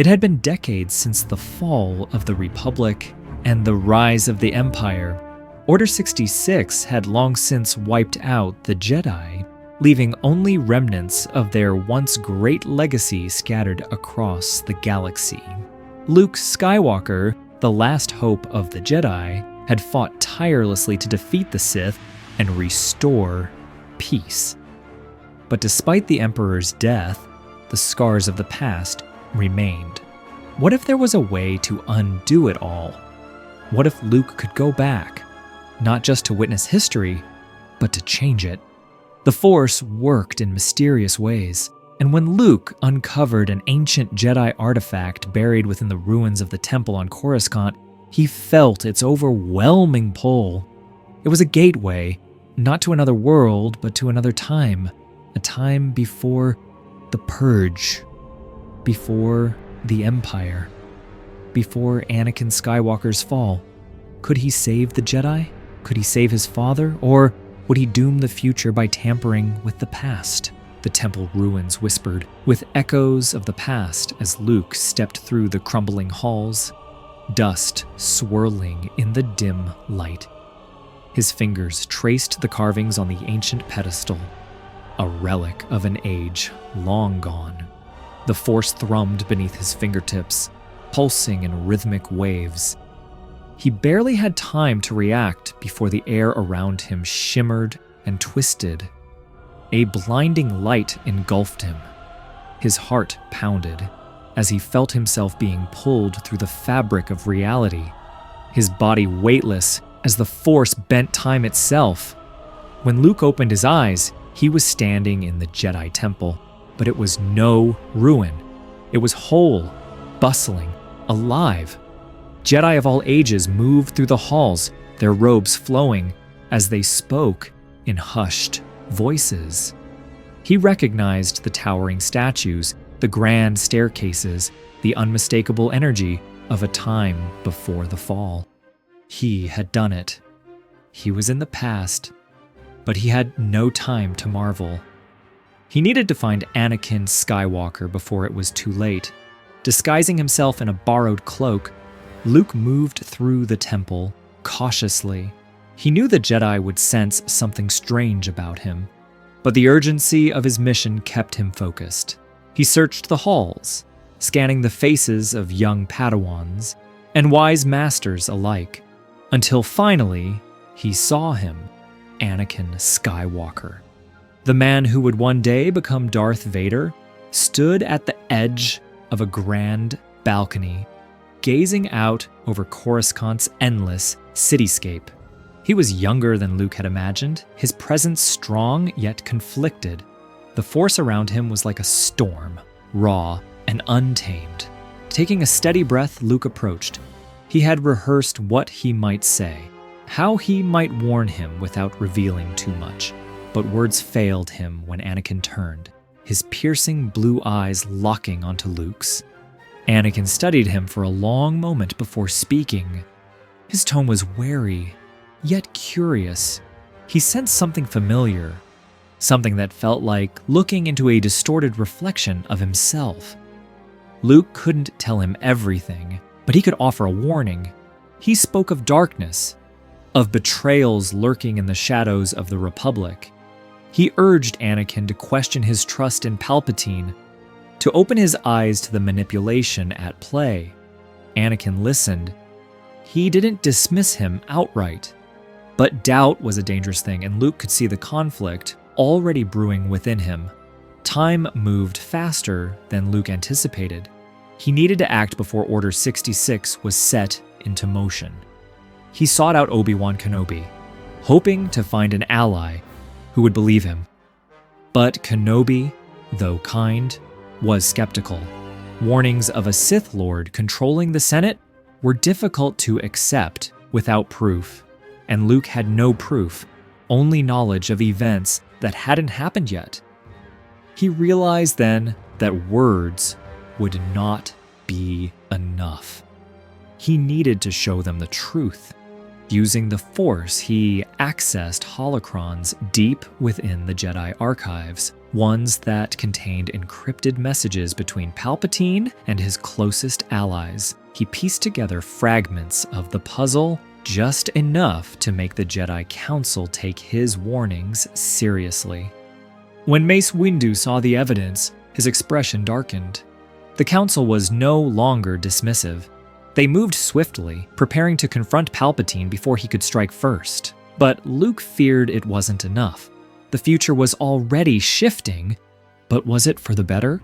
It had been decades since the fall of the Republic and the rise of the Empire. Order 66 had long since wiped out the Jedi, leaving only remnants of their once great legacy scattered across the galaxy. Luke Skywalker, the last hope of the Jedi, had fought tirelessly to defeat the Sith and restore peace. But despite the Emperor's death, the scars of the past remained. What if there was a way to undo it all? What if Luke could go back, not just to witness history, but to change it? The Force worked in mysterious ways, and when Luke uncovered an ancient Jedi artifact buried within the ruins of the temple on Coruscant, he felt its overwhelming pull. It was a gateway, not to another world, but to another time, a time before the Purge, before the Empire, before Anakin Skywalker's fall. Could he save the Jedi? Could he save his father? Or would he doom the future by tampering with the past? The temple ruins whispered, with echoes of the past as Luke stepped through the crumbling halls, dust swirling in the dim light. His fingers traced the carvings on the ancient pedestal, a relic of an age long gone. The Force thrummed beneath his fingertips, pulsing in rhythmic waves. He barely had time to react before the air around him shimmered and twisted. A blinding light engulfed him. His heart pounded as he felt himself being pulled through the fabric of reality, his body weightless as the Force bent time itself. When Luke opened his eyes, he was standing in the Jedi Temple, but it was no ruin. It was whole, bustling, alive. Jedi of all ages moved through the halls, their robes flowing as they spoke in hushed voices. He recognized the towering statues, the grand staircases, the unmistakable energy of a time before the fall. He had done it. He was in the past, but he had no time to marvel. He needed to find Anakin Skywalker before it was too late. Disguising himself in a borrowed cloak, Luke moved through the temple, cautiously. He knew the Jedi would sense something strange about him, but the urgency of his mission kept him focused. He searched the halls, scanning the faces of young Padawans and wise masters alike, until finally he saw him, Anakin Skywalker. The man who would one day become Darth Vader stood at the edge of a grand balcony, gazing out over Coruscant's endless cityscape. He was younger than Luke had imagined, his presence strong yet conflicted. The Force around him was like a storm, raw and untamed. Taking a steady breath, Luke approached. He had rehearsed what he might say, how he might warn him without revealing too much. But words failed him when Anakin turned, his piercing blue eyes locking onto Luke's. Anakin studied him for a long moment before speaking. His tone was wary, yet curious. He sensed something familiar, something that felt like looking into a distorted reflection of himself. Luke couldn't tell him everything, but he could offer a warning. He spoke of darkness, of betrayals lurking in the shadows of the Republic. He urged Anakin to question his trust in Palpatine, to open his eyes to the manipulation at play. Anakin listened. He didn't dismiss him outright. But doubt was a dangerous thing, and Luke could see the conflict already brewing within him. Time moved faster than Luke anticipated. He needed to act before Order 66 was set into motion. He sought out Obi-Wan Kenobi, hoping to find an ally who would believe him. But Kenobi, though kind, was skeptical. Warnings of a Sith Lord controlling the Senate were difficult to accept without proof, and Luke had no proof, only knowledge of events that hadn't happened yet. He realized then that words would not be enough. He needed to show them the truth. Using the Force, he accessed holocrons deep within the Jedi archives, ones that contained encrypted messages between Palpatine and his closest allies. He pieced together fragments of the puzzle, just enough to make the Jedi Council take his warnings seriously. When Mace Windu saw the evidence, his expression darkened. The Council was no longer dismissive. They moved swiftly, preparing to confront Palpatine before he could strike first. But Luke feared it wasn't enough. The future was already shifting, but was it for the better?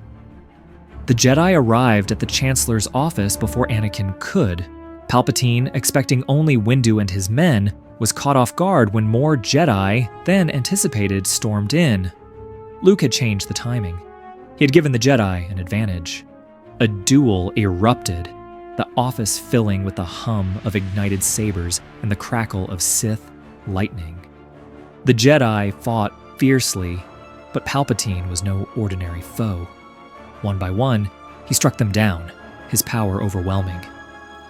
The Jedi arrived at the Chancellor's office before Anakin could. Palpatine, expecting only Windu and his men, was caught off guard when more Jedi than anticipated stormed in. Luke had changed the timing. He had given the Jedi an advantage. A duel erupted, the office filling with the hum of ignited sabers and the crackle of Sith lightning. The Jedi fought fiercely, but Palpatine was no ordinary foe. One by one, he struck them down, his power overwhelming.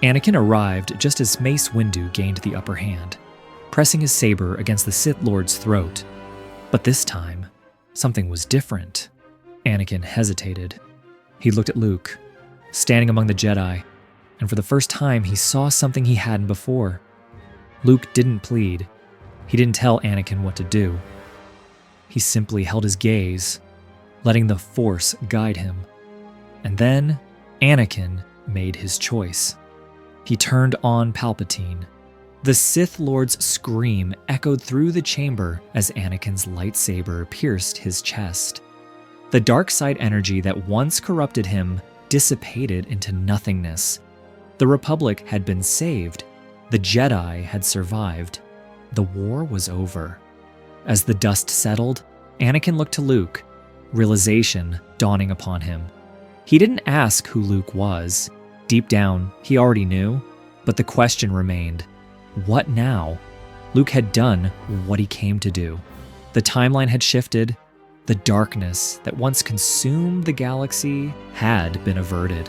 Anakin arrived just as Mace Windu gained the upper hand, pressing his saber against the Sith Lord's throat. But this time, something was different. Anakin hesitated. He looked at Luke, standing among the Jedi, and for the first time he saw something he hadn't before. Luke didn't plead. He didn't tell Anakin what to do. He simply held his gaze, letting the Force guide him. And then Anakin made his choice. He turned on Palpatine. The Sith Lord's scream echoed through the chamber as Anakin's lightsaber pierced his chest. The dark side energy that once corrupted him dissipated into nothingness. The Republic had been saved. The Jedi had survived. The war was over. As the dust settled, Anakin looked to Luke, realization dawning upon him. He didn't ask who Luke was. Deep down, he already knew, but the question remained, what now? Luke had done what he came to do. The timeline had shifted. The darkness that once consumed the galaxy had been averted.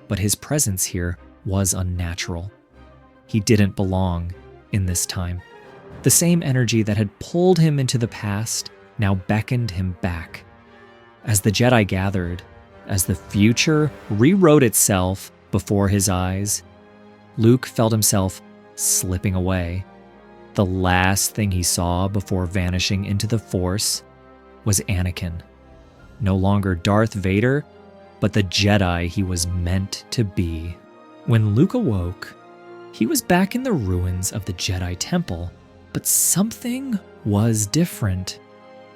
But his presence here was unnatural. He didn't belong in this time. The same energy that had pulled him into the past now beckoned him back. As the Jedi gathered, as the future rewrote itself before his eyes, Luke felt himself slipping away. The last thing he saw before vanishing into the Force was Anakin. No longer Darth Vader, but the Jedi he was meant to be. When Luke awoke, he was back in the ruins of the Jedi Temple, but something was different.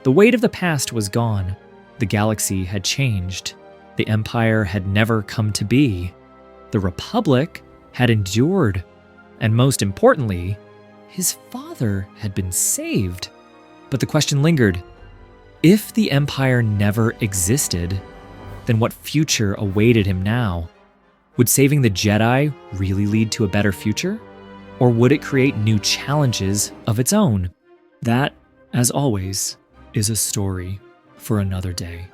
The weight of the past was gone. The galaxy had changed. The Empire had never come to be. The Republic had endured. And most importantly, his father had been saved. But the question lingered. If the Empire never existed, then what future awaited him now? Would saving the Jedi really lead to a better future? Or would it create new challenges of its own? That, as always, is a story for another day.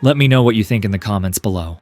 Let me know what you think in the comments below.